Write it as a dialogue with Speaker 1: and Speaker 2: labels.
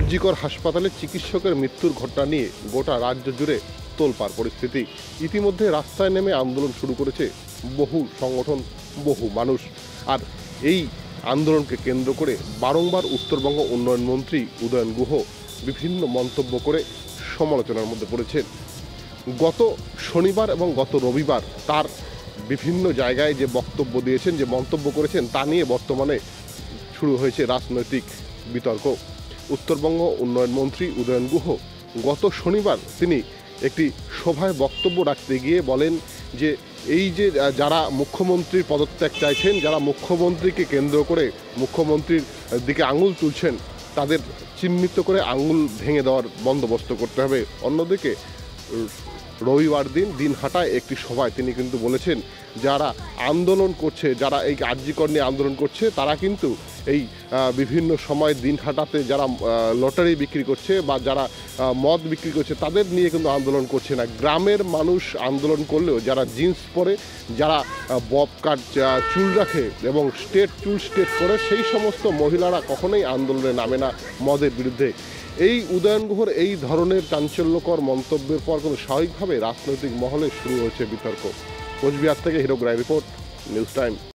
Speaker 1: আরজিকর হাসপাতালে চিকিৎসকের মৃত্যুর ঘটনা নিয়ে গোটা রাজ্য জুড়ে তোলপাড় পরিস্থিতি। ইতিমধ্যে রাস্তায় নেমে আন্দোলন শুরু করেছে বহু সংগঠন, বহু মানুষ। আর এই আন্দোলনকে কেন্দ্র করে বারংবার উত্তরবঙ্গ উন্নয়ন মন্ত্রী উদয়ন গুহ বিভিন্ন মন্তব্য করে সমালোচনার মধ্যে পড়েছেন। গত শনিবার এবং গত রবিবার তার বিভিন্ন জায়গায় যে বক্তব্য দিয়েছেন, যে মন্তব্য করেছেন, তা নিয়ে বর্তমানে শুরু হয়েছে রাজনৈতিক বিতর্ক। উত্তরবঙ্গ উন্নয়ন মন্ত্রী উদয়ন গুহ গত শনিবার তিনি একটি সভায় বক্তব্য রাখতে গিয়ে বলেন যে এই যে যারা মুখ্যমন্ত্রীর পদত্যাগ চাইছেন, যারা মুখ্যমন্ত্রীকে কেন্দ্র করে মুখ্যমন্ত্রীর দিকে আঙুল তুলছেন, তাদের চিহ্নিত করে আঙুল ভেঙে দেওয়ার বন্দোবস্ত করতে হবে। অন্যদিকে রবিবার দিনহাটায় একটি সভায় তিনি কিন্তু বলেছেন যারা আন্দোলন করছে, যারা এই আরজিকর নিয়ে আন্দোলন করছে, তারা কিন্তু এই বিভিন্ন সময় দিনহাটাতে যারা লটারি বিক্রি করছে বা যারা মদ বিক্রি করছে তাদের নিয়ে কিন্তু আন্দোলন করছে না। গ্রামের মানুষ আন্দোলন করলেও যারা জিন্স পরে, যারা বব কাট চুল রাখে এবং চুল স্ট্রেট করে, সেই সমস্ত মহিলারা কখনোই আন্দোলনে নামে না মদের বিরুদ্ধে। এই উদয়ন গুহর এই ধরনের চাঞ্চল্যকর মন্তব্যের পর কিন্তু স্বাভাবিকভাবে রাজনৈতিক মহলে শুরু হয়েছে বিতর্ক। কোচবিহার থেকে হিরক রায় রিপোর্ট, নিউজ টাইম।